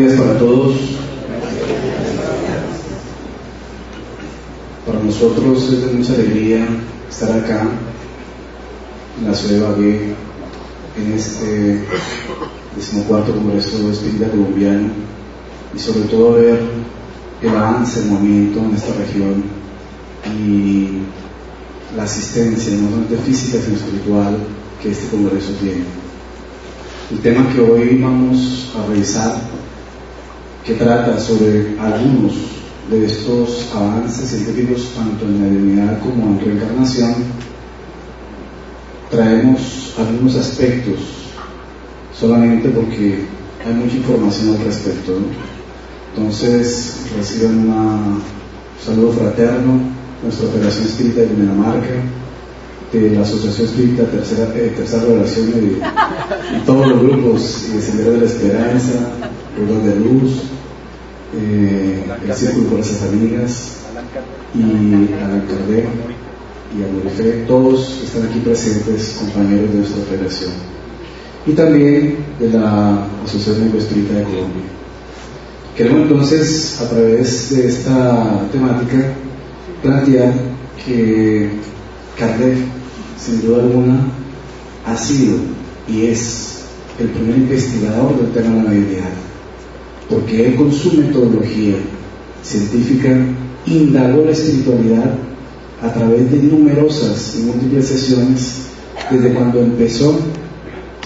días para todos. Para nosotros es de mucha alegría estar acá en la ciudad de Ibagué, en este 14º Congreso Espírita Colombiano, y sobre todo ver el avance, el movimiento en esta región y la asistencia, no solamente física sino espiritual, que este Congreso tiene. El tema que hoy vamos a revisar, que trata sobre algunos de estos avances científicos tanto en la divinidad como en reencarnación, traemos algunos aspectos solamente porque hay mucha información al respecto, ¿no? Entonces reciban un saludo fraterno, nuestra Operación Espírita de Dinamarca, de la Asociación Espírita Tercera Revelación y todos los grupos, de Sendero de la Esperanza, Ruedas de Luz, el Círculo de Fuerzas Amigas, y Allan Kardec y Amorife, todos están aquí presentes, compañeros de nuestra federación, y también de la Asociación Médico Espírita de Colombia. Queremos entonces, a través de esta temática, plantear que Kardec, sin duda alguna, ha sido y es el primer investigador del tema de la mediunidad, porque él con su metodología científica indagó la espiritualidad a través de numerosas y múltiples sesiones, desde cuando empezó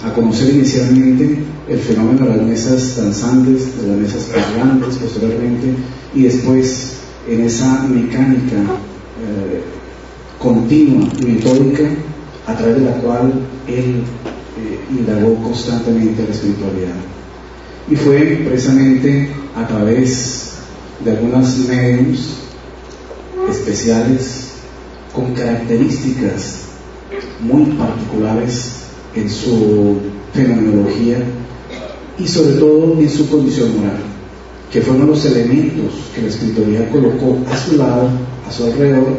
a conocer inicialmente el fenómeno de las mesas danzantes, de las mesas parlantes posteriormente, y después en esa mecánica continua y metódica a través de la cual él indagó constantemente la espiritualidad. Y fue precisamente a través de algunas mediums especiales con características muy particulares en su fenomenología y sobre todo en su condición moral, que fueron los elementos que la espiritualidad colocó a su lado, a su alrededor,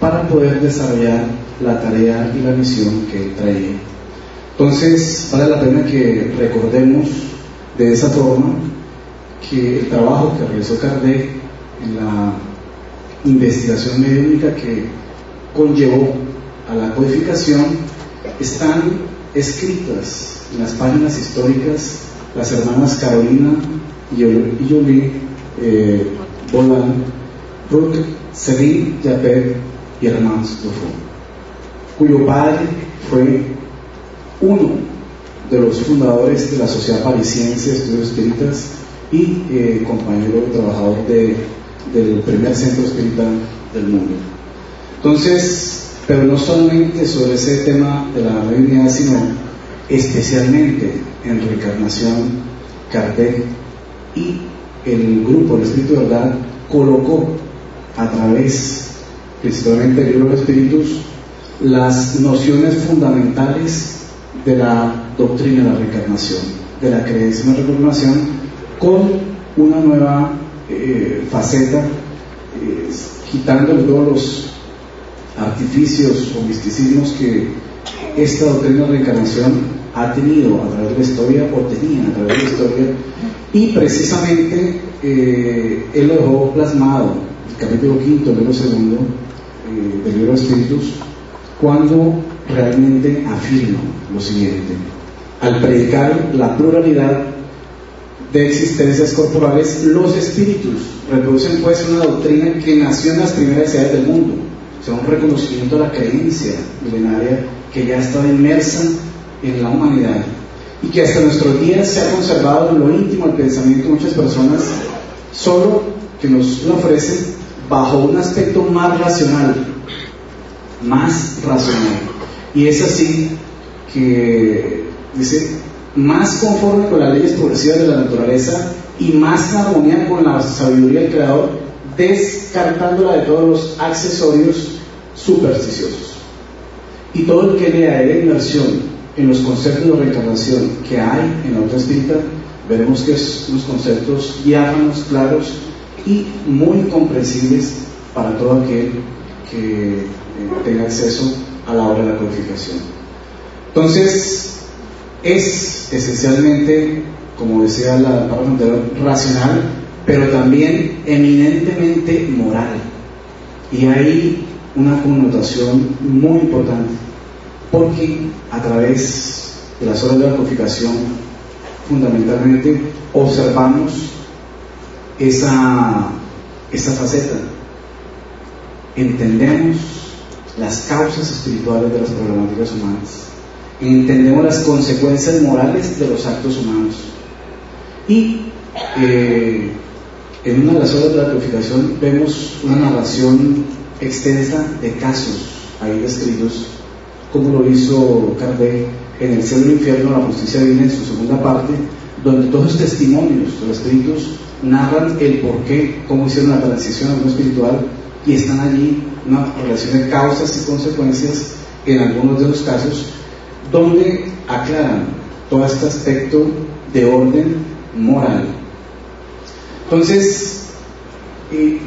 para poder desarrollar la tarea y la misión que él traía. Entonces vale la pena que recordemos de esa forma que el trabajo que realizó Kardec en la investigación mediúnica que conllevó a la codificación están escritas en las páginas históricas las hermanas Carolina y Julie Bolan, Ruth Céline Japet y Hermans Dufour, cuyo padre fue uno de los fundadores de la Sociedad Parisiense de Estudios Espíritas y compañero trabajador del primer centro espírita del mundo. Entonces, pero no solamente sobre ese tema de la mediunidad, sino especialmente en reencarnación, Kardec y el grupo del Espíritu de Verdad colocó a través principalmente del libro de Espíritus las nociones fundamentales de la doctrina de la reencarnación, de la creencia en la reencarnación, con una nueva faceta, quitándole todos los artificios o misticismos que esta doctrina de la reencarnación ha tenido a través de la historia, o tenía a través de la historia, y precisamente él lo dejó plasmado, el capítulo 5, el libro 2 del libro de Espíritus, cuando realmente afirma lo siguiente: al predicar la pluralidad de existencias corporales, los espíritus reproducen pues una doctrina que nació en las primeras edades del mundo, o sea, un reconocimiento de la creencia milenaria que ya estaba inmersa en la humanidad y que hasta nuestros días se ha conservado en lo íntimo del pensamiento de muchas personas, solo que nos lo ofrecen bajo un aspecto más racional, y es así que dice, más conforme con las leyes progresivas de la naturaleza y más en armonía con la sabiduría del Creador, descartándola de todos los accesorios supersticiosos. Y todo el que lea la inmersión en los conceptos de reencarnación que hay en la doctrina espírita, veremos que son unos conceptos diáfanos, claros y muy comprensibles para todo aquel que tenga acceso a la obra de la codificación. Entonces, es esencialmente como decía la palabra anterior, racional, pero también eminentemente moral. Y hay una connotación muy importante, porque a través de las horas de la codificación, fundamentalmente observamos esa faceta. Entendemos las causas espirituales de las problemáticas humanas, entendemos las consecuencias morales de los actos humanos, y en una de las horas de la codificación vemos una narración extensa de casos ahí descritos, como lo hizo Kardec en El cielo y el infierno, la justicia divina, en su segunda parte, donde todos los testimonios de los espíritus narran el porqué, cómo hicieron la transición al mundo espiritual, y están allí una relación de causas y consecuencias en algunos de los casos, donde aclaran todo este aspecto de orden moral. Entonces,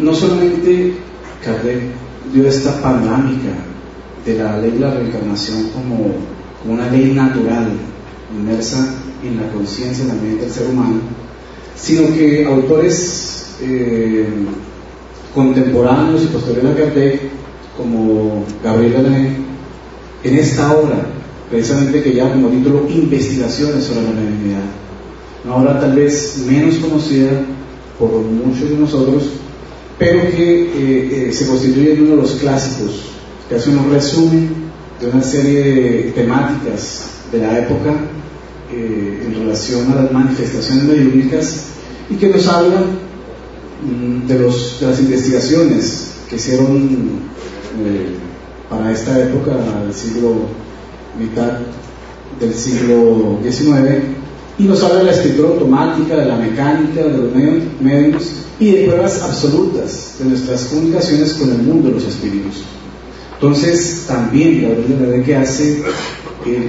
no solamente Kardec dio esta panorámica de la ley de la reencarnación como una ley natural, inmersa en la conciencia, en la mente del ser humano, sino que autores contemporáneos y posteriores a Kardec, como Gabriel Alain, en esta obra, precisamente que lleva como título Investigaciones sobre la mediunidad, una obra tal vez menos conocida por muchos de nosotros, pero que se constituye en uno de los clásicos, que hace un resumen de una serie de temáticas de la época en relación a las manifestaciones mediúnicas, y que nos habla de las investigaciones que hicieron para esta época, mitad del siglo XIX, y nos habla de la escritura automática, de la mecánica, de los medios y de pruebas absolutas de nuestras comunicaciones con el mundo de los espíritus. Entonces, también Gabriel que hace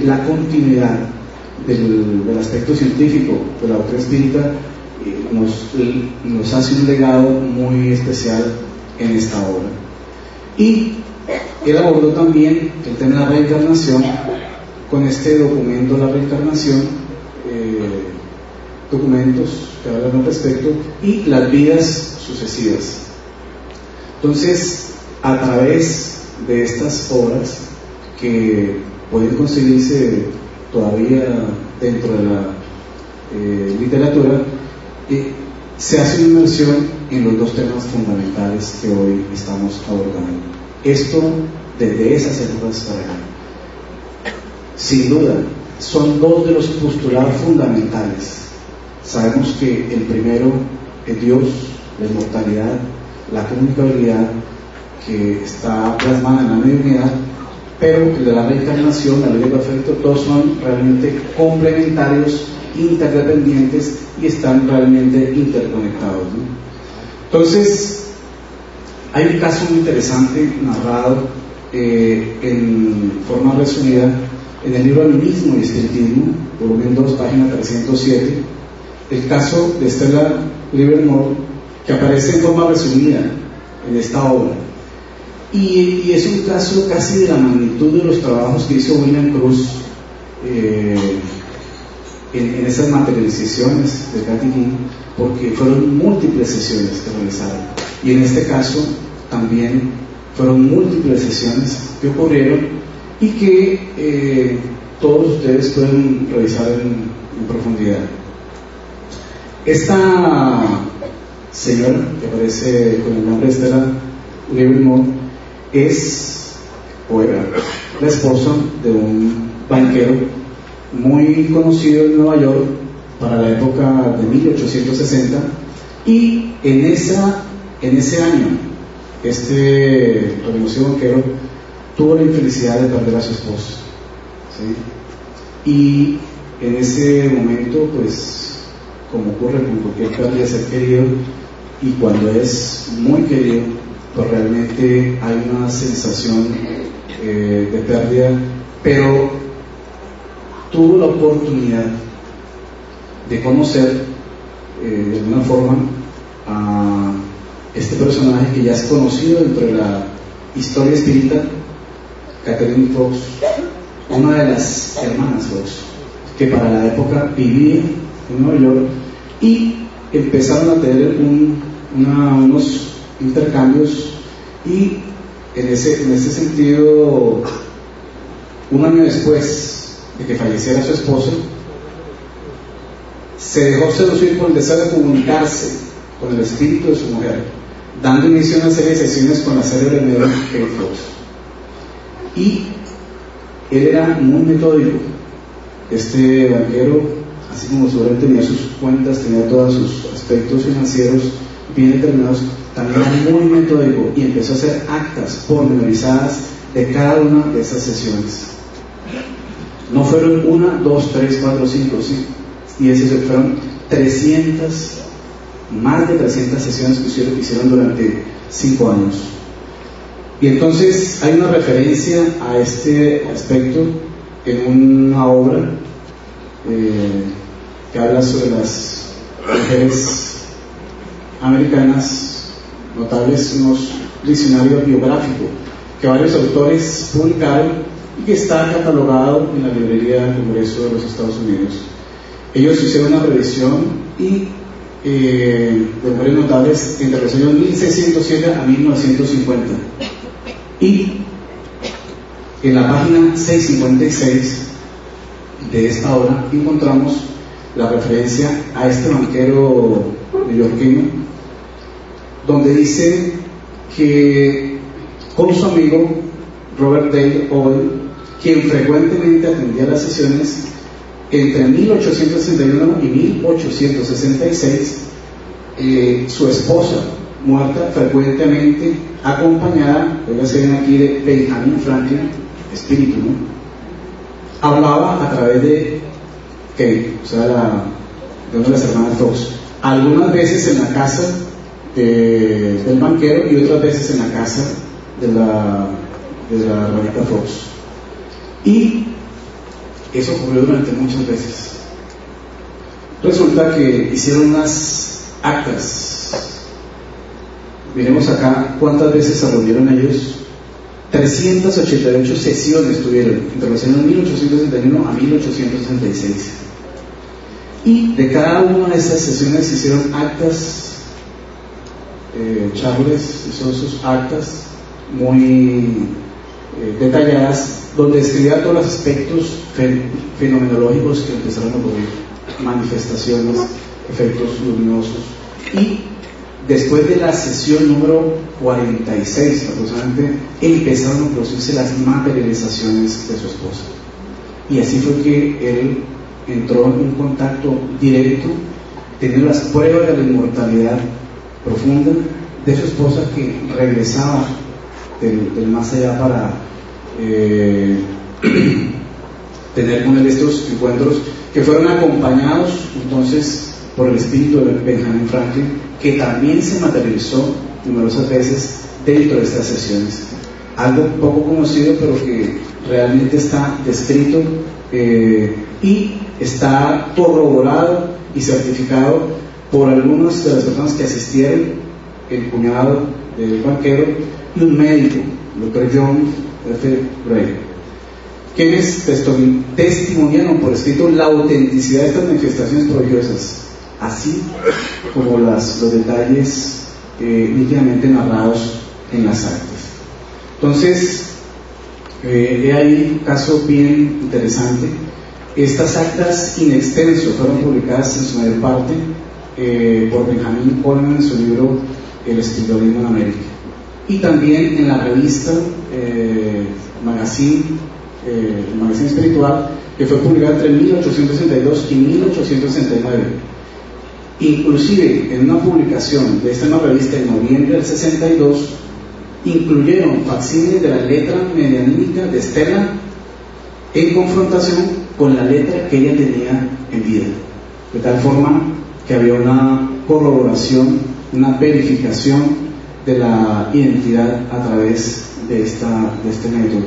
la continuidad del aspecto científico de la doctrina espírita, nos hace un legado muy especial en esta obra. Y él abordó también el tema de la reencarnación con este documento, la reencarnación, documentos que hablan al respecto, y las vidas sucesivas. Entonces, a través de estas obras, que pueden conseguirse todavía dentro de la literatura, se hace una inmersión en los dos temas fundamentales que hoy estamos abordando. Esto desde esas épocas para acá. Sin duda, son dos de los postulados fundamentales. Sabemos que el primero es Dios, la inmortalidad, la comunicabilidad, que está plasmada en la mediunidad, pero el de la reencarnación, la ley del perfecto, todos son realmente complementarios, interdependientes, y están realmente interconectados, ¿no? Entonces, hay un caso muy interesante narrado en forma resumida en el libro Animismo y Espiritismo, volumen 2, página 307, el caso de Stella Livermore, que aparece en forma resumida en esta obra. Y es un caso casi de la magnitud de los trabajos que hizo William Cruz en esas materializaciones de Kathy King, porque fueron múltiples sesiones que realizaron, y en este caso también fueron múltiples sesiones que ocurrieron y que todos ustedes pueden revisar en profundidad. Esta señora que aparece con el nombre de Stella Livermore era la esposa de un banquero muy conocido en Nueva York para la época de 1860, y en ese año este reconocido banquero tuvo la infelicidad de perder a su esposa, ¿sí? Y en ese momento, pues, como ocurre con cualquier pérdida de ser querido, y cuando es muy querido, pues realmente hay una sensación de pérdida, pero tuvo la oportunidad de conocer de alguna forma a este personaje que ya es conocido dentro de la historia espírita, Catherine Fox, una de las hermanas Fox, que para la época vivía en Nueva York, y empezaron a tener unos intercambios, y en ese sentido, un año después de que falleciera su esposo, se dejó seducir por el deseo de comunicarse con el espíritu de su mujer, dando inicio a una serie de sesiones con la célebre medium Kate Fox. Y él era muy metódico. Este banquero, así como seguramente tenía sus cuentas, tenía todos sus aspectos financieros bien determinados, también era muy metódico y empezó a hacer actas pormenorizadas de cada una de esas sesiones. No fueron 1, 2, 3, 4, 5, 10, fueron 300, más de 300 sesiones que hicieron durante 5 años. Y entonces hay una referencia a este aspecto en una obra que habla sobre las mujeres americanas notables, unos diccionarios biográficos que varios autores publicaron y que está catalogado en la librería del Congreso de los Estados Unidos. Ellos hicieron una revisión y de mujeres notables entre los años 1607 a 1950, y en la página 656 de esta obra encontramos la referencia a este banquero neoyorquino, donde dice que con su amigo Robert Dale Owen, quien frecuentemente atendía las sesiones entre 1861 y 1866, su esposa, muerta, frecuentemente acompañada, ya se ven aquí, de Benjamin Franklin, espíritu, ¿no? Hablaba a través de Kate, o sea, de una de las hermanas Fox, algunas veces en la casa del banquero y otras veces en la casa de la hermanita Fox. Y eso ocurrió durante muchas veces. Resulta que hicieron unas actas. Miremos acá cuántas veces se reunieron ellos. 388 sesiones tuvieron entre los años 1861 a 1866. Y de cada una de esas sesiones se hicieron actas. Charles hizo sus actas muy detalladas, donde describía todos los aspectos fenomenológicos que empezaron a ocurrir, manifestaciones, efectos luminosos. Y después de la sesión número 46 aproximadamente, empezaron a producirse las materializaciones de su esposa, y así fue que él entró en un contacto directo, teniendo las pruebas de la inmortalidad profunda de su esposa, que regresaba del más allá para tener con él estos encuentros, que fueron acompañados entonces por el espíritu de Benjamin Franklin, que también se materializó numerosas veces dentro de estas sesiones. Algo poco conocido, pero que realmente está descrito y está corroborado y certificado por algunas de las personas que asistieron, el cuñado del banquero y un médico, el Dr. John F. Gray, quienes testimoniaron por escrito la autenticidad de estas manifestaciones prodigiosas, así como los detalles nítidamente narrados en las actas. Entonces, hay un caso bien interesante. Estas actas in extenso fueron publicadas en su mayor parte por Benjamin Coleman en su libro El espiritualismo en América, y también en la revista Magazine Espiritual, que fue publicada entre 1862 y 1869. Inclusive en una publicación de esta nueva revista en noviembre del 62, incluyeron facsímiles de la letra medianímica de Stella en confrontación con la letra que ella tenía en vida, de tal forma que había una corroboración, una verificación de la identidad a través de este método.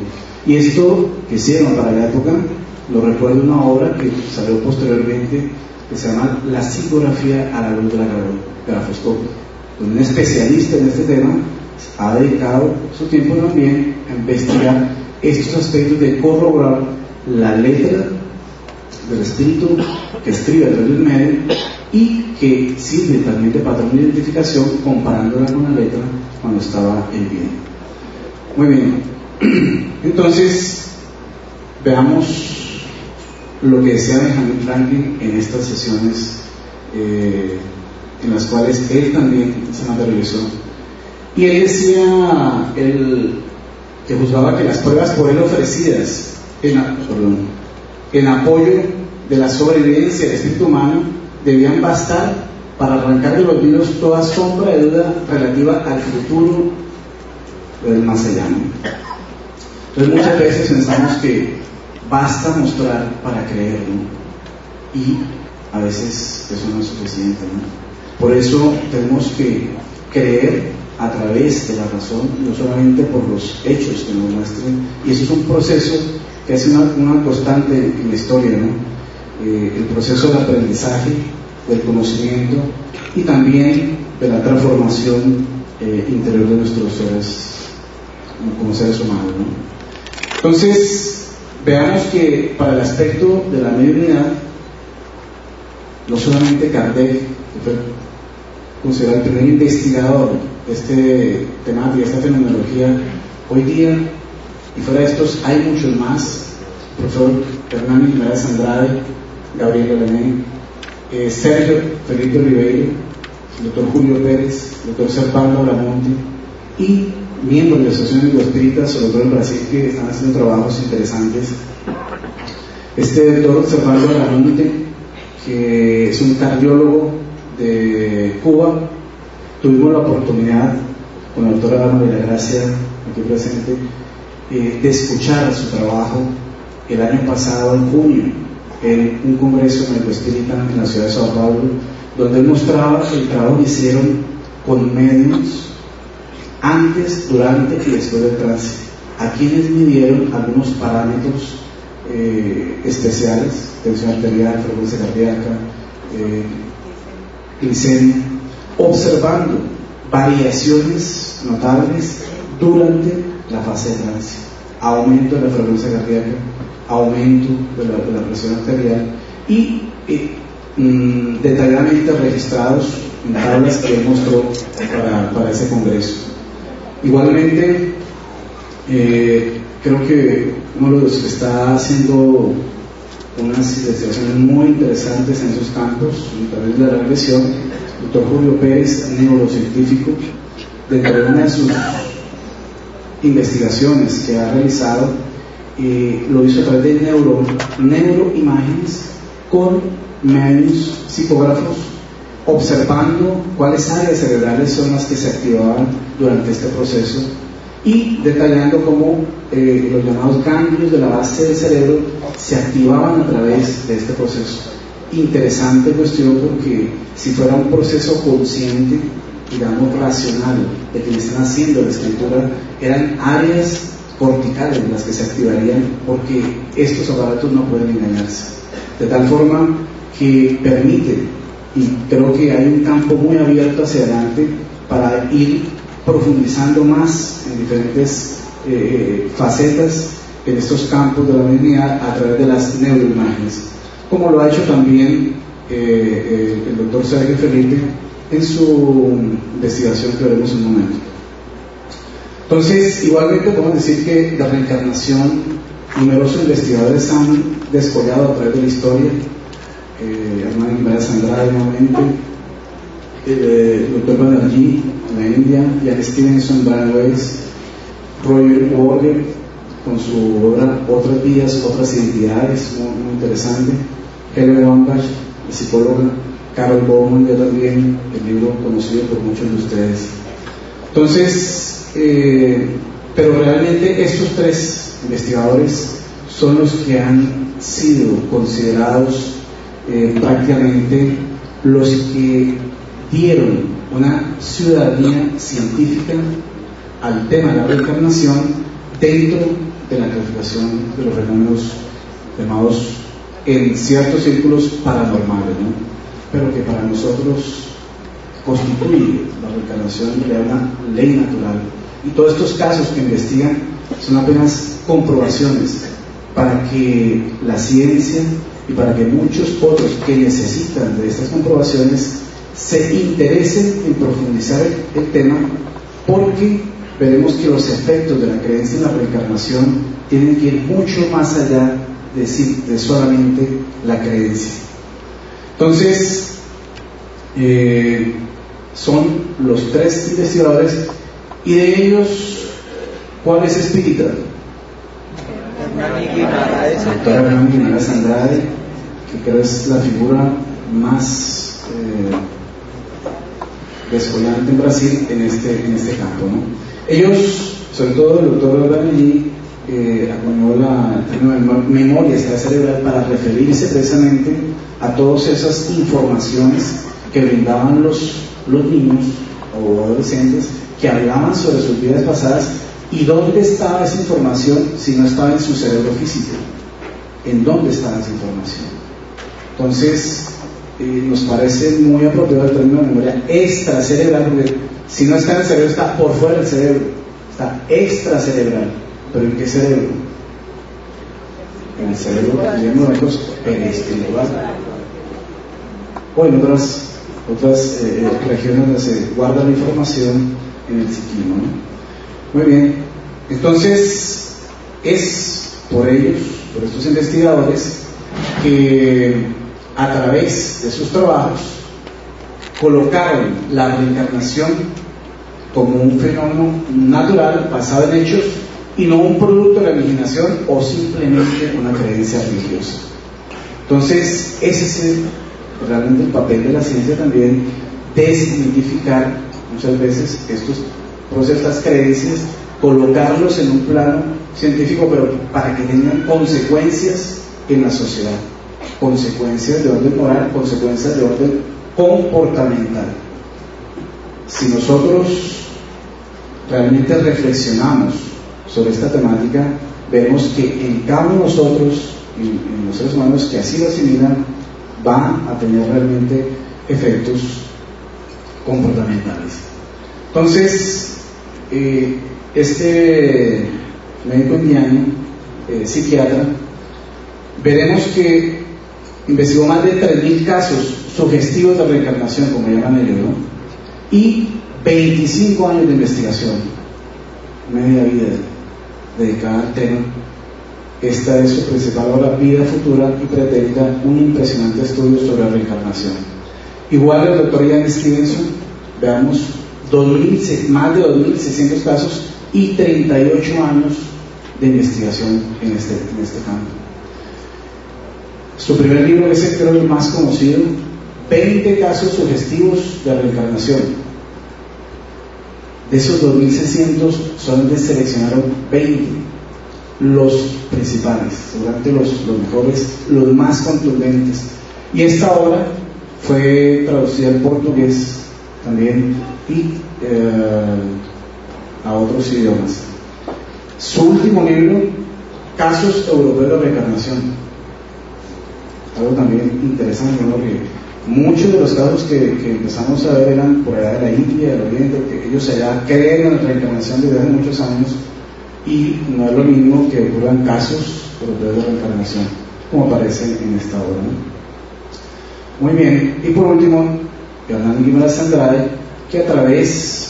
Y esto que hicieron para la época, lo recuerdo una obra que salió posteriormente, que se llama La psicografía a la luz de la grafoscopia, donde un especialista en este tema ha dedicado su tiempo también a investigar estos aspectos de corroborar la letra del espíritu que escribe a través del medio y que sirve también de patrón de identificación comparándola con la letra cuando estaba en vida. Muy bien, entonces veamos lo que decía Benjamin Franklin en estas sesiones en las cuales él también se materializó. Y él decía que juzgaba que las pruebas por él ofrecidas en apoyo de la sobrevivencia del espíritu humano debían bastar para arrancar de los olvidos toda sombra de duda relativa al futuro del más allá, ¿no? Entonces muchas veces pensamos que basta mostrar para creer, ¿no? Y a veces eso no es suficiente, ¿no? Por eso tenemos que creer a través de la razón, no solamente por los hechos que nos muestren, y eso es un proceso que es una constante en la historia, ¿no? El proceso del aprendizaje, del conocimiento y también de la transformación interior de nuestros seres, como seres humanos, ¿no? Entonces, veamos que para el aspecto de la mediunidad, no solamente Kardec, que fue considerado el primer investigador de este temática, de esta fenomenología, hoy día, y fuera de estos, hay muchos más: profesor Hernán Jiménez Andrade, Gabriel Lené, Sergio Felipe Oliveira, doctor Julio Pérez, doctor Servando Bramonte y miembros de la Asociación de Espíritas, sobre todo en Brasil, que están haciendo trabajos interesantes. Este doctor Servando Bramonte, que es un cardiólogo de Cuba, tuvimos la oportunidad con la doctora Alma de la Gracia, aquí presente, de escuchar su trabajo el año pasado, en junio, en un congreso en el Espírita en la ciudad de Sao Paulo, donde él mostraba el trabajo que hicieron con medios antes, durante y después del trance, a quienes midieron algunos parámetros especiales: tensión arterial, frecuencia cardíaca, glicemia, observando variaciones notables durante la fase de trance, aumento de la frecuencia cardíaca, aumento de la presión arterial y detalladamente registrados en tablas que él mostró para ese congreso. Igualmente, creo que uno de los que está haciendo unas investigaciones muy interesantes en esos campos, a través de la regresión, el doctor Julio Pérez, neurocientífico, dentro de una de sus investigaciones que ha realizado, lo hizo a través de neuroimágenes con medios psicógrafos, observando cuáles áreas cerebrales son las que se activaban durante este proceso y detallando cómo los llamados ganglios de la base del cerebro se activaban a través de este proceso. Interesante cuestión, porque si fuera un proceso consciente, digamos racional, de quienes están haciendo la escritura, eran áreas corticales las que se activarían, porque estos aparatos no pueden engañarse, de tal forma que permite, y creo que hay un campo muy abierto hacia adelante para ir profundizando más en diferentes facetas en estos campos de la mediunidad a través de las neuroimágenes, como lo ha hecho también el doctor Sergio Felipe en su investigación que veremos en un momento. Entonces, igualmente podemos decir que la reencarnación, numerosos investigadores han descollado a través de la historia. Hernán Jiménez Andrade, nuevamente, el doctor Banerjee en la India, Jan Stevenson, Brian Weiss, Roger Walker con su obra Otras Vidas, Otras Identidades, muy interesante. Helen Wambach, psicóloga. Carol Bowman, yo también, el libro conocido por muchos de ustedes. Entonces, pero realmente estos tres investigadores son los que han sido considerados prácticamente los que dieron una ciudadanía científica al tema de la reencarnación dentro de la clasificación de los fenómenos llamados en ciertos círculos paranormales, ¿no? Pero que para nosotros constituye la reencarnación de una ley natural. Y todos estos casos que investigan son apenas comprobaciones para que la ciencia y para que muchos otros que necesitan de estas comprobaciones se interesen en profundizar el tema, porque veremos que los efectos de la creencia en la reencarnación tienen que ir mucho más allá de solamente la creencia. Entonces, son los 3 investigadores, y de ellos, ¿cuál es espírita? La doctora Hernán Guimaraes Andrade, que creo es la figura más descollante en Brasil en este campo, ¿no? Ellos, sobre todo el doctor Danelli, acuñó el término de memoria cerebral para referirse precisamente a todas esas informaciones que brindaban los niños o adolescentes que hablaban sobre sus vidas pasadas. ¿Y dónde estaba esa información si no estaba en su cerebro físico? ¿En dónde estaba esa información? Entonces, nos parece muy apropiado el término de memoria extracerebral, porque si no está en el cerebro, está por fuera del cerebro, está extracerebral. ¿Pero en qué cerebro? En el cerebro, nosotros, espiritual, o en otras regiones donde se guarda la información en el psiquismo, ¿no? Muy bien, entonces es por ellos, por estos investigadores, que a través de sus trabajos colocaron la reencarnación como un fenómeno natural basado en hechos y no un producto de la imaginación o simplemente una creencia religiosa. Entonces ese es realmente el papel de la ciencia también, desmitificar muchas veces estos procesos, estas creencias, colocarlos en un plano científico, pero para que tengan consecuencias en la sociedad, consecuencias de orden moral, consecuencias de orden comportamental. Si nosotros realmente reflexionamos sobre esta temática, vemos que en cada uno de nosotros, en los seres humanos que así lo asimilan, va a tener realmente efectos comportamentales. Entonces, este médico indiano, psiquiatra, veremos que investigó más de 3.000 casos sugestivos de reencarnación, como llaman ellos, ¿no? Y 25 años de investigación, media vida dedicada al tema. Esta es su principal obra, Vida Futura y Pretérita, un impresionante estudio sobre la reencarnación. Igual el doctor Ian Stevenson, veamos, más de 2.600 casos y 38 años de investigación en este campo. Su primer libro es, creo, el más conocido, 20 casos sugestivos de reencarnación. De esos 2.600 solamente seleccionaron 20, los principales, seguramente los mejores, los más contundentes. Y esta obra fue traducida al portugués también y a otros idiomas. Su último libro, Casos Europeos de Reencarnación, algo también interesante, ¿no? Que muchos de los casos que empezamos a ver eran por allá de la India, del Oriente, que ellos allá creen en la reencarnación desde hace muchos años, y no es lo mismo que ocurran casos europeos de reencarnación, como aparece en esta obra, ¿no? Muy bien, y por último, Hernán Guimaraes Andrade, que a través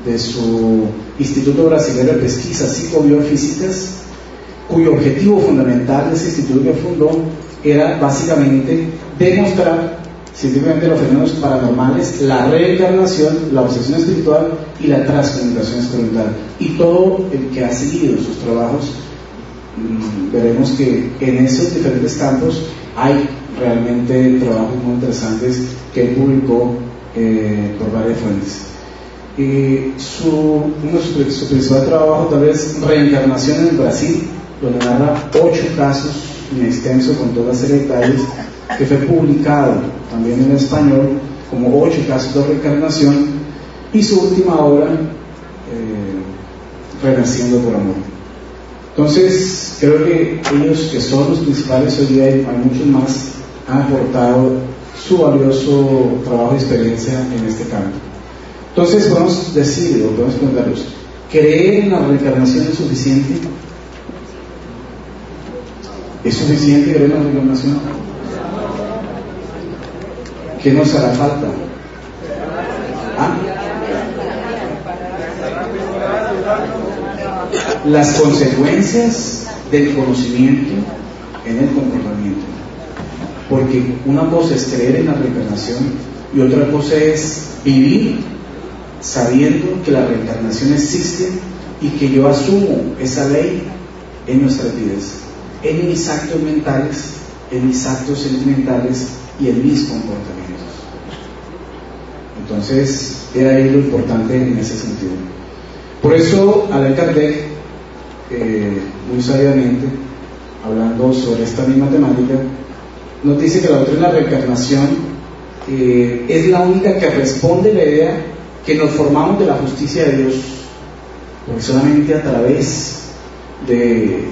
de su Instituto Brasileño de Pesquisas Psicobiofísicas, cuyo objetivo fundamental de ese instituto que fundó era básicamente demostrar científicamente los fenómenos paranormales, la reencarnación, la obsesión espiritual y la transcomunicación espiritual. Y todo el que ha seguido sus trabajos, veremos que en esos diferentes campos hay realmente trabajos muy interesantes que él publicó por varias fuentes. Su principal trabajo tal vez Reencarnación en Brasil, donde narra 8 casos en extenso con toda serie de detalles, que fue publicado también en español como 8 casos de reencarnación, y su última obra, Renaciendo por Amor. Entonces creo que ellos, que son los principales hoy día, hay muchos más, han aportado su valioso trabajo y experiencia en este campo. Entonces podemos decir, o podemos preguntarnos, ¿creer en la reencarnación es suficiente? ¿Es suficiente creer en la reencarnación? ¿Qué nos hará falta? ¿Ah? Las consecuencias del conocimiento en el comportamiento. Porque una cosa es creer en la reencarnación y otra cosa es vivir sabiendo que la reencarnación existe y que yo asumo esa ley en nuestras vidas, en mis actos mentales, en mis actos sentimentales y en mis comportamientos. Entonces, de ahí lo importante en ese sentido. Por eso, Allan Kardec, muy sabiamente, hablando sobre esta misma temática, nos dice que la doctrina de la reencarnación es la única que responde la idea que nos formamos de la justicia de Dios, porque solamente a través de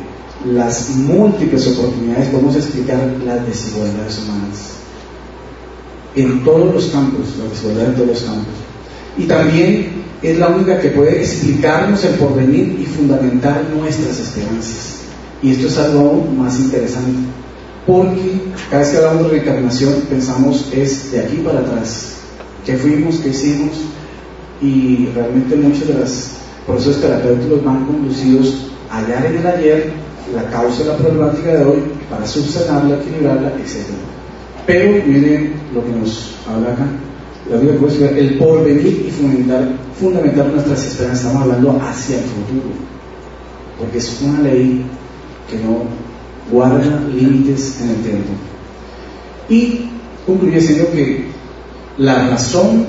las múltiples oportunidades podemos explicar las desigualdades humanas en todos los campos, la desigualdad en todos los campos, y también es la única que puede explicarnos el porvenir y fundamentar nuestras esperanzas. Y esto es algo aún más interesante, porque cada vez que hablamos de reencarnación pensamos es de aquí para atrás, qué fuimos, qué hicimos, y realmente muchos de los procesos terapéuticos van conducidos a hallar en el ayer la causa de la problemática de hoy para subsanarla, equilibrarla, etc. Pero miren lo que nos habla acá, la única cosa es el porvenir y fundamentar nuestras esperanzas. Estamos hablando hacia el futuro, porque es una ley que no guarda límites en el tiempo. Y concluye diciendo que la razón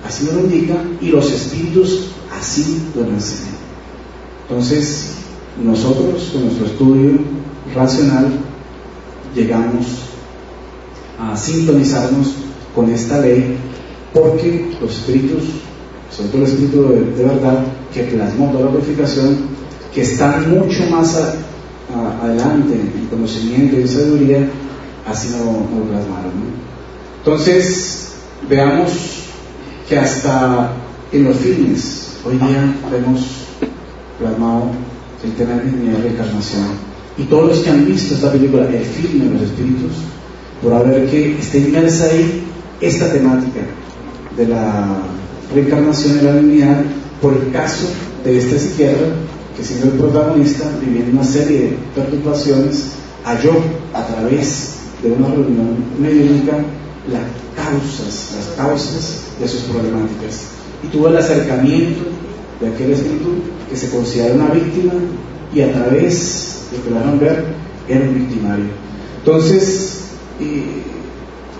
así nos lo indica y los espíritus así lo enseñan. Entonces, nosotros con nuestro estudio racional llegamos a sintonizarnos con esta ley, porque los espíritus, sobre todo el espíritu de verdad que plasmó toda la purificación, que están mucho más adelante en conocimiento y sabiduría, así no lo plasmaron, ¿no? Entonces, veamos que hasta en los filmes hoy día vemos plasmado el tema de reencarnación, y todos los que han visto esta película, el filme de los espíritus, podrá ver que está inmersa ahí esta temática de la reencarnación en la divinidad, por el caso de este psiquiatra que, siendo el protagonista, viviendo una serie de perturbaciones, halló a través de una reunión mediúnica las causas de sus problemáticas, y tuvo el acercamiento de aquel espíritu que se considera una víctima, y a través de lo que van a ver era un victimario. Entonces,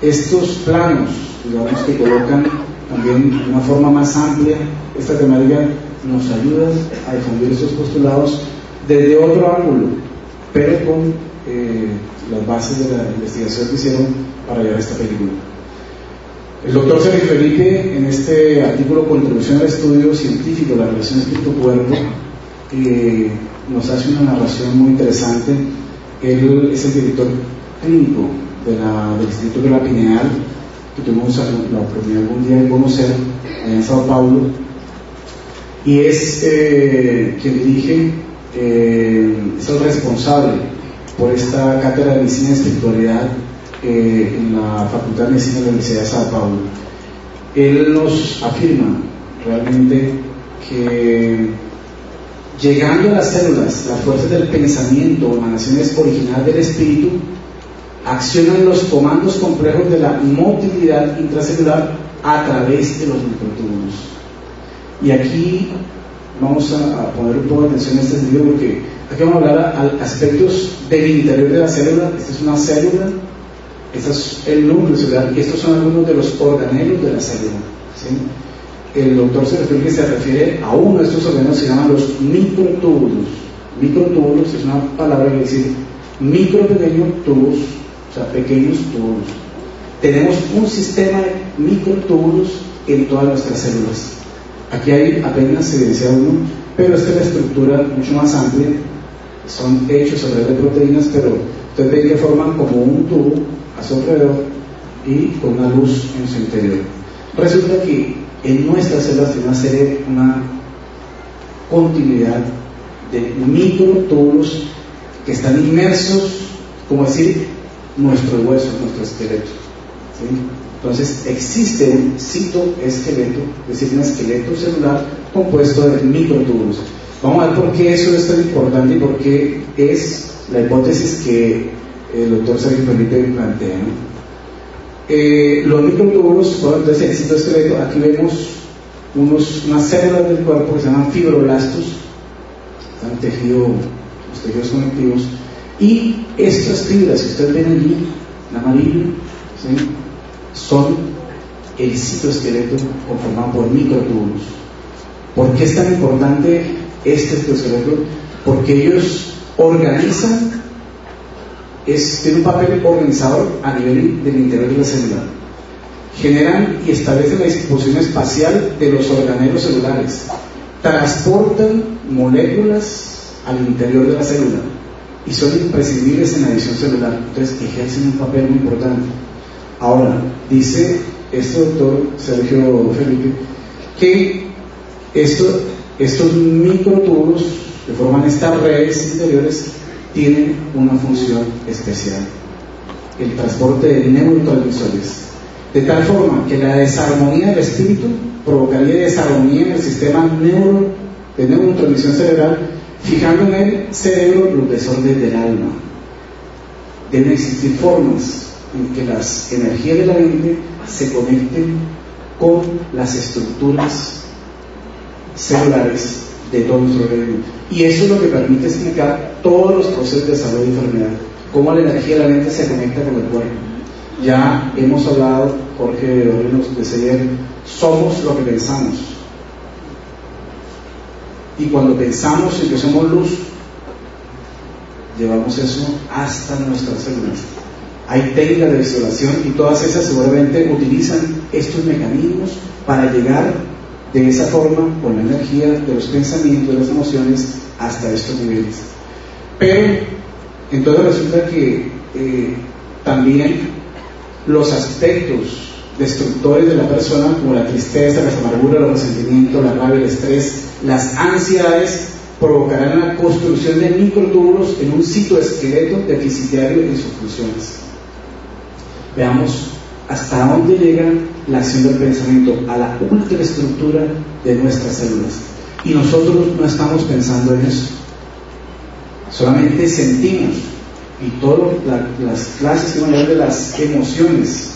estos planos, digamos, que colocan también de una forma más amplia esta temática, nos ayudan a difundir estos postulados desde otro ángulo, pero con las bases de la investigación que hicieron para llevar esta película. El doctor Sergio Felipe, en este artículo Contribución al estudio científico de la relación espíritu-cuerpo, nos hace una narración muy interesante. Él es el director clínico del Instituto de la Pineal, que tuvimos la oportunidad algún día de conocer allá en Sao Paulo, y es quien dirige, es el responsable por esta cátedra de medicina y espiritualidad en la Facultad de Medicina de la Universidad de Sao Paulo. Él nos afirma realmente que llegando a las células, las fuerzas del pensamiento, emanaciones originales del espíritu, accionan los comandos complejos de la motilidad intracelular a través de los microtúbulos. Y aquí vamos a poner un poco de atención en este sentido, porque aquí vamos a hablar a aspectos del interior de la célula. Esta es una célula, este es el núcleo celular, y estos son algunos de los organelos de la célula, ¿sí? El doctor se refiere a uno de estos organelos que se llaman los microtúbulos. Microtúbulos es una palabra que quiere decir micro, pequeño, tubos, o sea, pequeños túbulos. Tenemos un sistema de microtúbulos en todas nuestras células. Aquí hay apenas se evidencia uno, pero esta es la estructura mucho más amplia. Son hechos a través de proteínas, pero ustedes ven que forman como un tubo a su alrededor y con una luz en su interior. Resulta que en nuestras células tiene una continuidad de microtúbulos que están inmersos, como decir, nuestros huesos, nuestro esqueleto, ¿sí? Entonces existe un citoesqueleto, es decir, un esqueleto celular compuesto de microtúbulos. Vamos a ver por qué eso es tan importante y por qué es la hipótesis que el doctor Sergio Felipe plantea, ¿no? Los microtúbulos, entonces el citoesqueleto, aquí vemos unas células del cuerpo que se llaman fibroblastos, están los tejidos conectivos, y estas fibras que ustedes ven allí, en amarillo, ¿sí?, son el citoesqueleto conformado por microtúbulos. ¿Por qué es tan importante este citoesqueleto? Porque ellos organizan, tienen un papel organizador a nivel del interior de la célula. Generan y establecen la distribución espacial de los organelos celulares. Transportan moléculas al interior de la célula y son imprescindibles en la división celular. Entonces ejercen un papel muy importante. Ahora, dice este doctor Sergio Felipe que estos microtúbulos que forman estas redes interiores tienen una función especial: el transporte de neurotransmisores, de tal forma que la desarmonía del espíritu provocaría desarmonía en el sistema de neurotransmisión cerebral, fijando en el cerebro los desórdenes del alma. Deben existir formas en que las energías de la mente se conecten con las estructuras celulares de todo nuestro organismo, y eso es lo que permite explicar todos los procesos de salud y enfermedad, cómo la energía de la mente se conecta con el cuerpo. Ya hemos hablado, Jorge nos decía, somos lo que pensamos, y cuando pensamos en que somos luz, llevamos eso hasta nuestras células. Hay técnicas de visualización y todas esas seguramente utilizan estos mecanismos para llegar de esa forma, con la energía de los pensamientos, de las emociones, hasta estos niveles. Pero entonces resulta que también los aspectos destructores de la persona, como la tristeza, las amarguras, los resentimientos, la rabia, el estrés, las ansiedades, provocarán la construcción de microtúbulos en un citoesqueleto deficitario en sus funciones. Veamos hasta dónde llega la acción del pensamiento, a la ultraestructura de nuestras células. Y nosotros no estamos pensando en eso, solamente sentimos. Y todas las clases que van a hablar de las emociones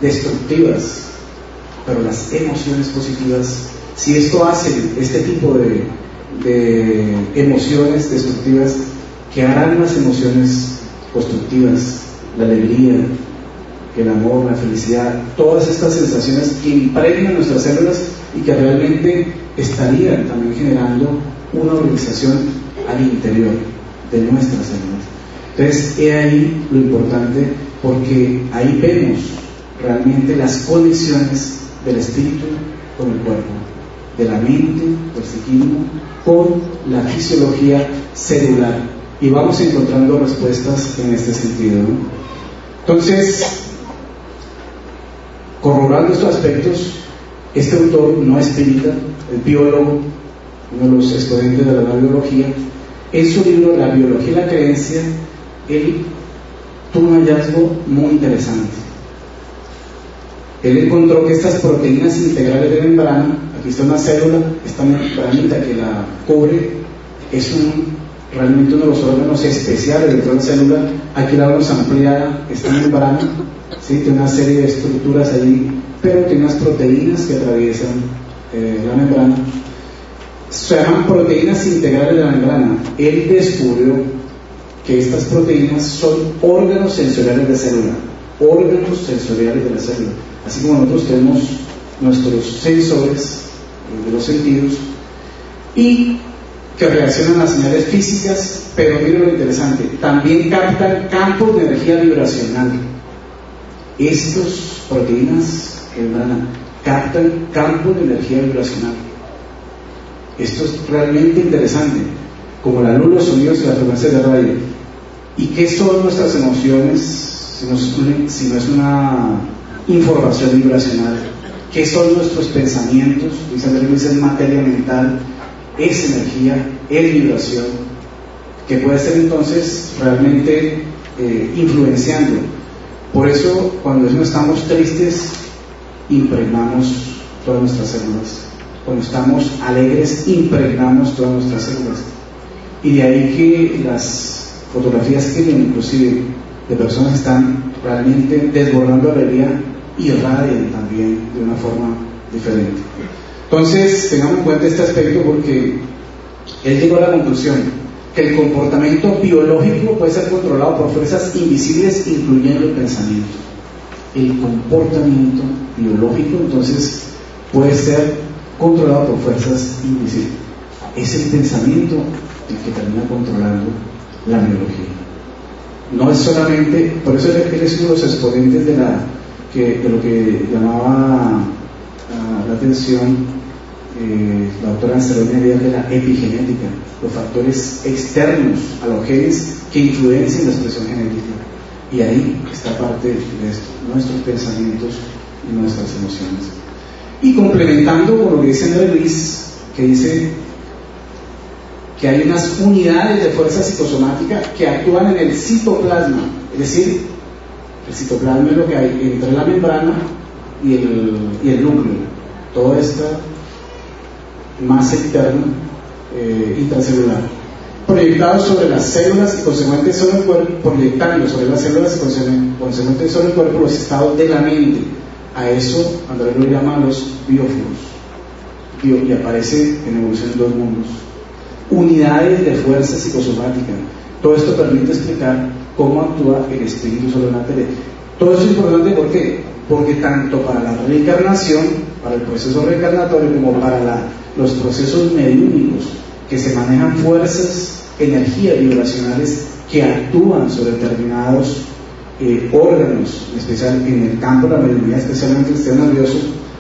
destructivas, pero las emociones positivas, si esto hace este tipo de emociones destructivas, que harán las emociones constructivas, la alegría, el amor, la felicidad, todas estas sensaciones que impregnan nuestras células y que realmente estarían también generando una organización al interior de nuestras células. Entonces, he ahí lo importante, porque ahí vemos realmente las conexiones del espíritu con el cuerpo, de la mente, del psiquismo, con la fisiología celular, y vamos encontrando respuestas en este sentido, ¿no? Entonces, corroborando estos aspectos, este autor no espírita, el biólogo, uno de los exponentes de la nueva biología, en su libro La biología y la creencia, él tuvo un hallazgo muy interesante. Él encontró que estas proteínas integrales de membrana, aquí está una célula, esta membranita que la cubre, es realmente uno de los órganos especiales de toda la célula. Aquí la vemos ampliada, esta membrana, ¿sí? Tiene una serie de estructuras allí, pero tiene unas proteínas que atraviesan la membrana. Se llaman proteínas integrales de la membrana. Él descubrió que estas proteínas son órganos sensoriales de la célula, órganos sensoriales de la célula, así como nosotros tenemos nuestros sensores de los sentidos, y que reaccionan a las señales físicas, pero miren lo interesante, también captan campos de energía vibracional. Estas proteínas de membrana captan campos de energía vibracional. Esto es realmente interesante, como la luz, los sonidos y las frecuencias de radio. ¿Y qué son nuestras emociones si no es una información vibracional? ¿Qué son nuestros pensamientos? Dice materia mental, es energía, es vibración, que puede ser entonces realmente influenciando Por eso, cuando estamos tristes, impregnamos todas nuestras células. Cuando estamos alegres, impregnamos todas nuestras células. Y de ahí que las fotografías que inclusive de personas que están realmente desbordando alegría irradian también de una forma diferente. Entonces, tengamos en cuenta este aspecto porque él llegó a la conclusión que el comportamiento biológico puede ser controlado por fuerzas invisibles, incluyendo el pensamiento. El comportamiento biológico, entonces, puede ser controlado por fuerzas invisibles. Es el pensamiento el que termina controlando la biología. No es solamente, por eso él es uno de los exponentes de lo que llamaba la atención la doctora Anselona de la epigenética, los factores externos a los genes que influencian la expresión genética. Y ahí está parte de esto, nuestros pensamientos y nuestras emociones. Y complementando con lo que dice André Luis, que dice que hay unas unidades de fuerza psicosomática que actúan en el citoplasma, es decir, el citoplasma es lo que hay entre la membrana y el núcleo, toda esta masa interna intracelular, proyectado sobre las células y consecuentes sobre el cuerpo, proyectando sobre las células y consecuentes sobre el cuerpo los estados de la mente. A eso Andrés lo llama los bióforos, y aparece en Evolución en dos mundos. Unidades de fuerza psicosomática. Todo esto permite explicar cómo actúa el espíritu sobre la materia. Todo esto es importante, ¿por qué? Porque tanto para la reencarnación, para el proceso reencarnatorio, como para los procesos mediúnicos, que se manejan fuerzas, energías vibracionales que actúan sobre determinados órganos, en especial en el campo de la mediunidad, especialmente el sistema nervioso,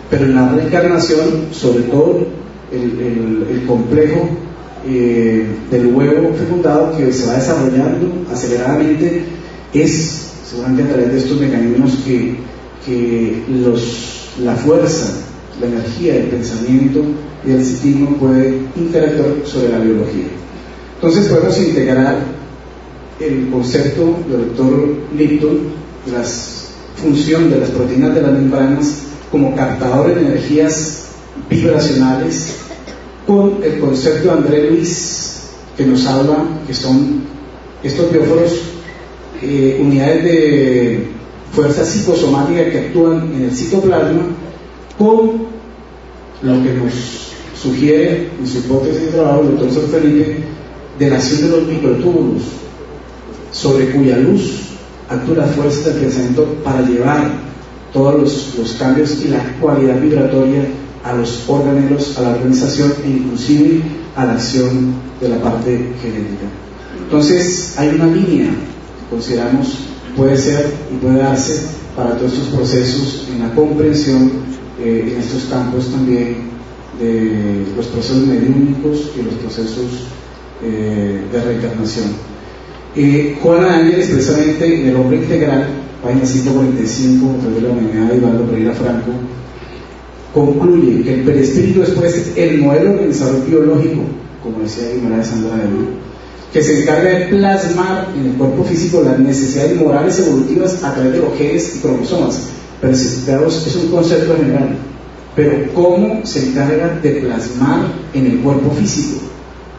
pero en la reencarnación, sobre todo el complejo del huevo fecundado que se va desarrollando aceleradamente, es seguramente a través de estos mecanismos que la fuerza, la energía del pensamiento y el psiquismo puede interactuar sobre la biología. Entonces podemos integrar el concepto del doctor Lipton de la función de las proteínas de las membranas como captadores de energías vibracionales con el concepto de André Luis, que nos habla que son estos bióforos unidades de fuerza psicosomática que actúan en el citoplasma, con lo que nos sugiere en su hipótesis de trabajo el doctor Sor Felipe de la acción de los microtúbulos, sobre cuya luz actúa la fuerza del pensamiento para llevar todos los cambios y la cualidad vibratoria a los órganos, a la organización e inclusive a la acción de la parte genética. Entonces hay una línea que consideramos puede ser y puede darse para todos estos procesos en la comprensión en estos campos también de los procesos mediúnicos y los procesos de reencarnación. Juana Ángeles, precisamente en El Hombre Integral, página 145, a través de la humanidad de Eduardo Pereira Franco, concluye que el perispíritu es pues el modelo de desarrollo biológico, como decía Guimarães Sandra de Luz, que se encarga de plasmar en el cuerpo físico las necesidades morales evolutivas a través de los genes y cromosomas. Pero es un concepto general, pero ¿cómo se encarga de plasmar en el cuerpo físico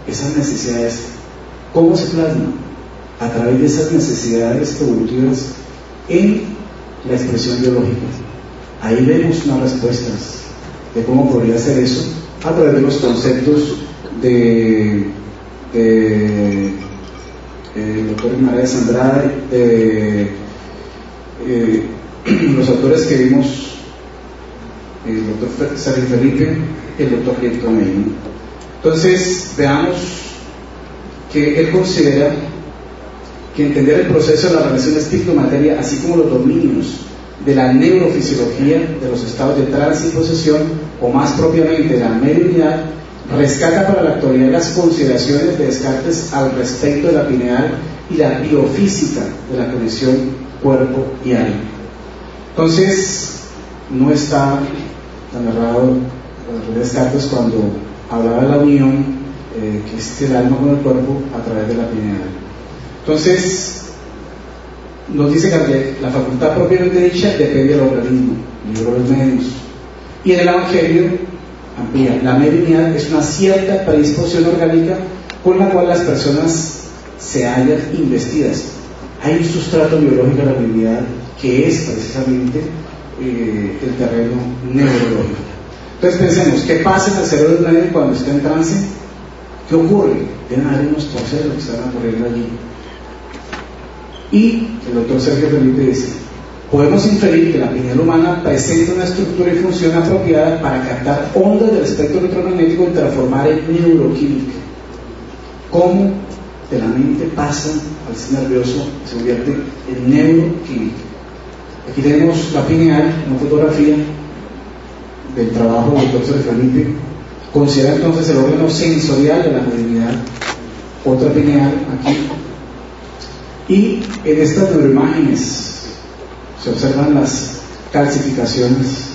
esas necesidades? ¿Cómo se plasma? A través de esas necesidades evolutivas en la expresión biológica. Ahí vemos unas respuestas de cómo podría ser eso a través de los conceptos del doctor Guimarães Andrade, los autores que vimos, el doctor Sergio Felipe y el doctor Lipton. Entonces veamos que él considera que entender el proceso de la relación espíritu-materia, así como los dominios de la neurofisiología de los estados de trance y posesión, o más propiamente la mediunidad, rescata para la actualidad las consideraciones de Descartes al respecto de la pineal y la biofísica de la conexión cuerpo y alma. Entonces, no está tan errado Descartes cuando hablaba de la unión que es el alma con el cuerpo a través de la pineal. Entonces, nos dice que la facultad propiamente dicha depende del organismo, y de los medios. Y en el Evangelio amplía, la mediunidad es una cierta predisposición orgánica con la cual las personas se hallan investidas. Hay un sustrato biológico de la mediunidad que es precisamente el terreno neurológico. Entonces pensemos, ¿qué pasa en el cerebro de un medium cuando está en trance? ¿Qué ocurre? Deben haber unos procesos que están ocurriendo allí. Y el doctor Sergio Felipe dice, podemos inferir que la pineal humana presenta una estructura y función apropiada para captar ondas del espectro electromagnético y transformar en neuroquímica. ¿Cómo de la mente pasa al sistema nervioso, se convierte en neuroquímica? Aquí tenemos la pineal, una fotografía del trabajo del doctor Sergio Felipe. Considera entonces el órgano sensorial de la mediunidad, otra pineal aquí. Y en estas neuroimágenes se observan las calcificaciones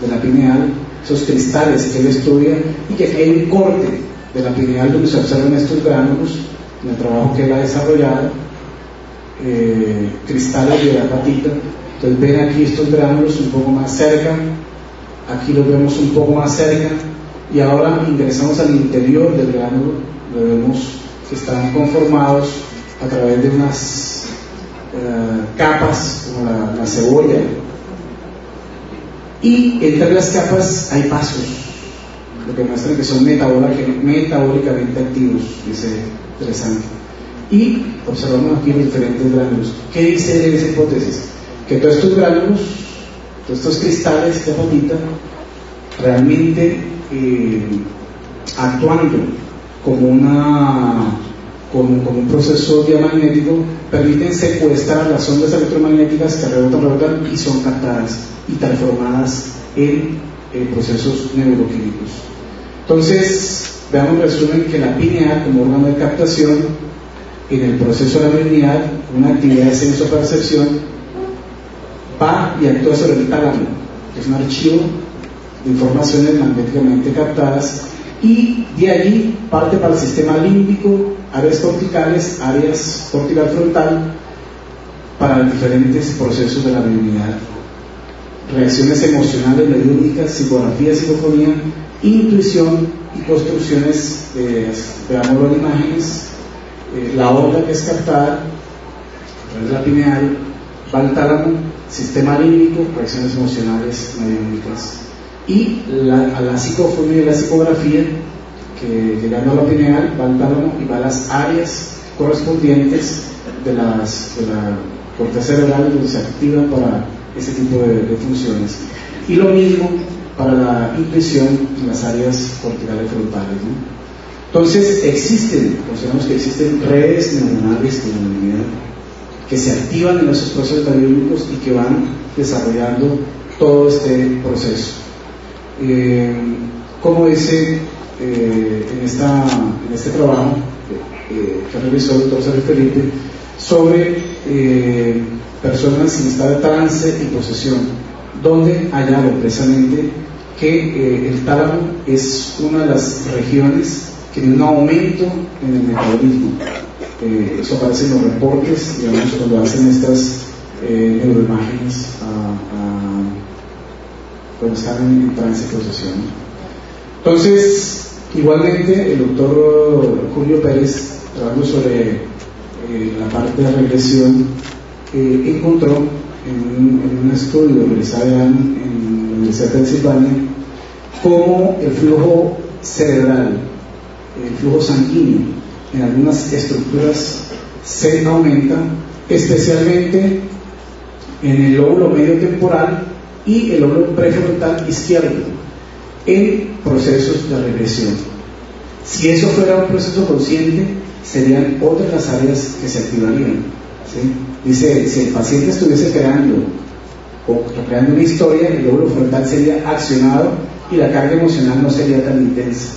de la pineal, esos cristales que él estudia, y que aquí hay un corte de la pineal donde se observan estos gránulos en el trabajo que él ha desarrollado, cristales de la patita. Entonces ven aquí estos gránulos un poco más cerca, aquí los vemos un poco más cerca, y ahora ingresamos al interior del gránulo, lo vemos que están conformados a través de unas capas como la cebolla, y entre las capas hay pasos, lo que muestra que son metabólicamente activos, dice interesante. Y observamos aquí los diferentes gránulos. ¿Qué dice de esa hipótesis? Que todos estos gránulos, todos estos cristales de patita, realmente actuando como un proceso diamagnético, permiten secuestrar las ondas electromagnéticas que rebotan y son captadas y transformadas en procesos neuroquímicos. Entonces, veamos resumen que la pineal como órgano de captación en el proceso de la mediunidad, una actividad de sensopercepción, va y actúa sobre el tálamo, que es un archivo de informaciones magnéticamente captadas, y de allí parte para el sistema límbico, áreas corticales, áreas cortical frontal, para los diferentes procesos de la mediunidad, reacciones emocionales mediúnicas, psicografía, psicofonía, intuición y construcciones, veámoslo en imágenes, la onda que es captada a través de la pineal, va al tálamo, sistema límbico, reacciones emocionales mediúnicas, y a la psicofonía y la psicografía, que llegando a la pineal va al tálamo y va a las áreas correspondientes de la corteza cerebral donde se activa para ese tipo de funciones. Y lo mismo para la intuición en las áreas corticales frontales, ¿no? Entonces consideramos que existen redes neuronales de la mediunidad que se activan en esos procesos mediúnicos y que van desarrollando todo este proceso. Como dice en este trabajo que realizó el doctor Sergio Felipe sobre personas en estado de trance y posesión, donde hallaron precisamente que el tálamo es una de las regiones que tiene un aumento en el metabolismo. Eso aparece en los reportes, digamos, cuando hacen estas neuroimágenes cuando están en trance y posesión. Entonces, igualmente, el doctor Julio Pérez, trabajando sobre la parte de regresión, encontró en un estudio realizado en la Universidad de Pensilvania cómo el flujo cerebral, el flujo sanguíneo en algunas estructuras se aumenta, especialmente en el lóbulo medio temporal y el lóbulo prefrontal izquierdo, en procesos de regresión. Si eso fuera un proceso consciente, serían otras las áreas que se activarían, ¿sí? Dice, si el paciente estuviese creando una historia, el lóbulo frontal sería accionado y la carga emocional no sería tan intensa,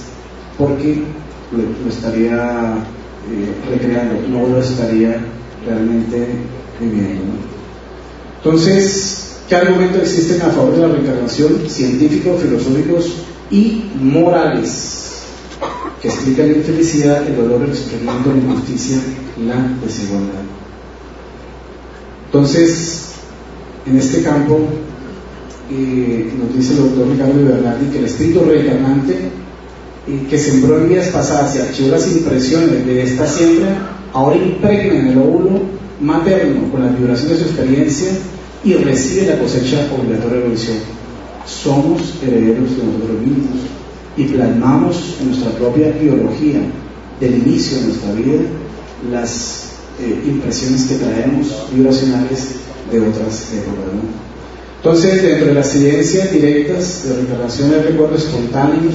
porque lo estaría recreando, no lo estaría realmente viviendo, ¿no? Entonces, ¿qué argumentos existen a favor de la reencarnación? Científicos, filosóficos y morales, que explican la infelicidad, el dolor, el sufrimiento, la injusticia, la desigualdad. Entonces, en este campo, nos dice el doctor Ricardo Bernardi que el espíritu reencarnante que sembró en vidas pasadas y archivó las impresiones de esta siembra, ahora impregna en el óvulo materno con la vibración de su experiencia y recibe la cosecha obligatoria de evolución. Somos herederos de nosotros mismos y plasmamos en nuestra propia biología del inicio de nuestra vida las impresiones que traemos vibracionales de otras épocas, ¿no? Entonces, dentro de las evidencias directas de reencarnación hay recuerdos espontáneos,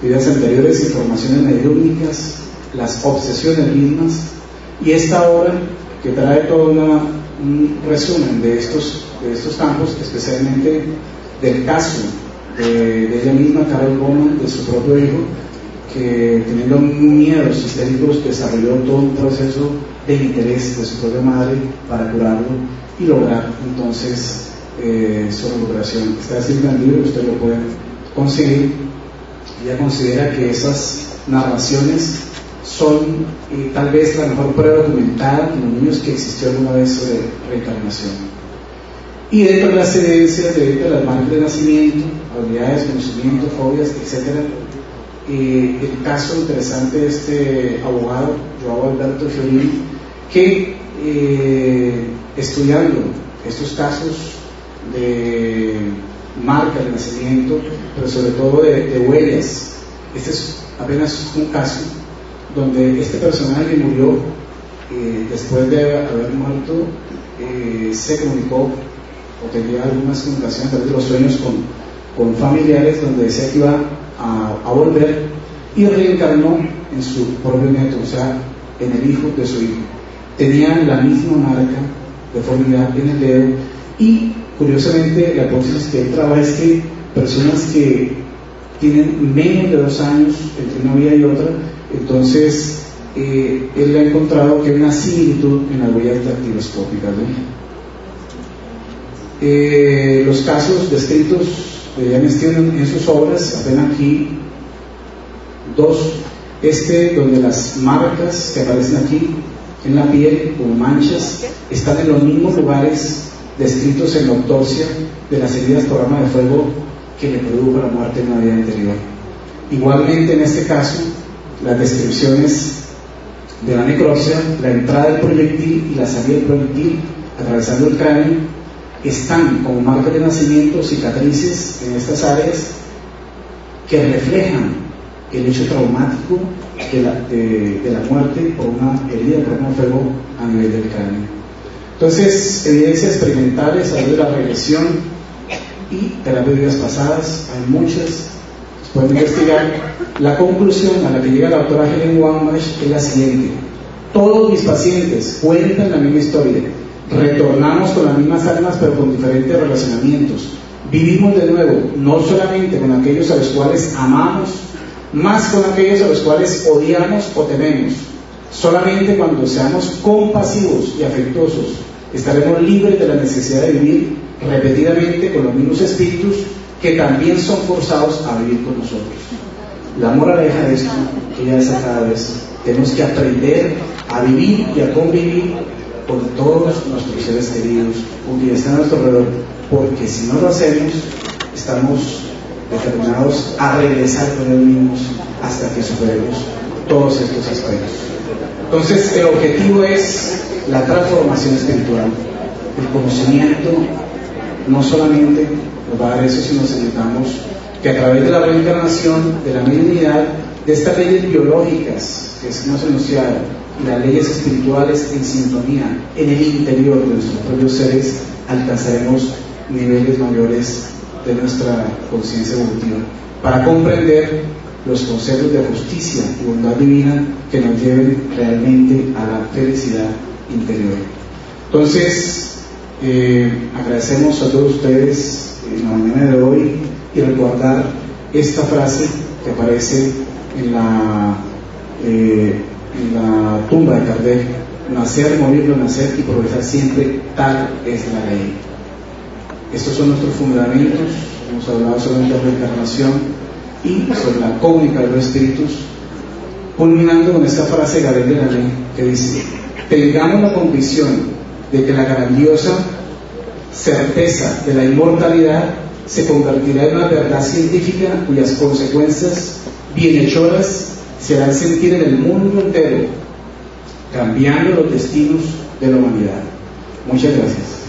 vidas anteriores, informaciones mediúmnicas, las obsesiones mismas, y esta obra que trae todo un resumen de estos campos, especialmente del caso de ella misma, Carol Bowman, de su propio hijo, que teniendo miedos histéricos desarrolló todo un proceso de interés de su propia madre para curarlo y lograr entonces su recuperación. Está escrito en el libro, usted lo puede conseguir. Ella considera que esas narraciones son tal vez la mejor prueba documentada en los niños que existió alguna vez sobre reencarnación. Y dentro de las evidencias de las marcas de nacimiento, habilidades, conocimientos, fobias, etc., el caso interesante de este abogado, Joao Alberto Fiorini, que estudiando estos casos de marca de nacimiento, pero sobre todo de huellas, este es apenas un caso donde este personaje murió después de haber muerto, se comunicó o tenía algunas comunicaciones a través de los sueños con familiares donde decía que iba a volver y reencarnó en su propio nieto, o sea, en el hijo de su hijo. Tenían la misma marca, deformidad en el dedo, y curiosamente la hipótesis que él trabaja es que personas que tienen menos de 2 años entre una vida y otra, entonces él ha encontrado que hay una similitud en las huellas dactiloscópicas, ¿no? Los casos descritos de Jan Steven en sus obras, apenas aquí 2, donde las marcas que aparecen aquí en la piel como manchas están en los mismos lugares descritos en la autopsia de las heridas por arma de fuego que le produjo la muerte en una vida anterior. Igualmente en este caso, las descripciones de la necropsia, la entrada del proyectil y la salida del proyectil atravesando el cráneo, están como marcas de nacimiento, cicatrices en estas áreas que reflejan el hecho traumático de la muerte por una herida por arma de fuego a nivel del cráneo. Entonces, evidencias experimentales a través de la regresión y terapias de vidas pasadas, hay muchas, pueden investigar. La conclusión a la que llega la doctora Helen Wambach es la siguiente: todos mis pacientes cuentan la misma historia, retornamos con las mismas almas pero con diferentes relacionamientos, vivimos de nuevo, no solamente con aquellos a los cuales amamos, más con aquellos a los cuales odiamos o tememos. Solamente cuando seamos compasivos y afectuosos estaremos libres de la necesidad de vivir repetidamente con los mismos espíritus que también son forzados a vivir con nosotros. La moraleja de esto, que ya es cada vez, tenemos que aprender a vivir y a convivir con todos nuestros seres queridos, con quienes están a nuestro alrededor, porque si no lo hacemos, estamos determinados a regresar con ellos mismos hasta que superemos todos estos aspectos. Entonces, el objetivo es la transformación espiritual. El conocimiento no solamente nos va a dar eso, sino necesitamos que a través de la reencarnación, de la mediunidad, de estas leyes biológicas que se nos enunciaron y las leyes espirituales en sintonía en el interior de nuestros propios seres, alcanzaremos niveles mayores de nuestra conciencia evolutiva para comprender los conceptos de justicia y bondad divina que nos lleven realmente a la felicidad interior. Entonces, agradecemos a todos ustedes en la mañana de hoy y recordar esta frase que aparece en la tumba de Kardec: nacer, morir, renacer y progresar siempre, tal es la ley. Estos son nuestros fundamentos. Hemos hablado solamente de la reencarnación y sobre la comunicación de los espíritus, culminando con esta frase de Gabriel de la Ley que dice: tengamos la convicción de que la grandiosa certeza de la inmortalidad se convertirá en una verdad científica cuyas consecuencias bienhechoras se harán sentir en el mundo entero, cambiando los destinos de la humanidad. Muchas gracias.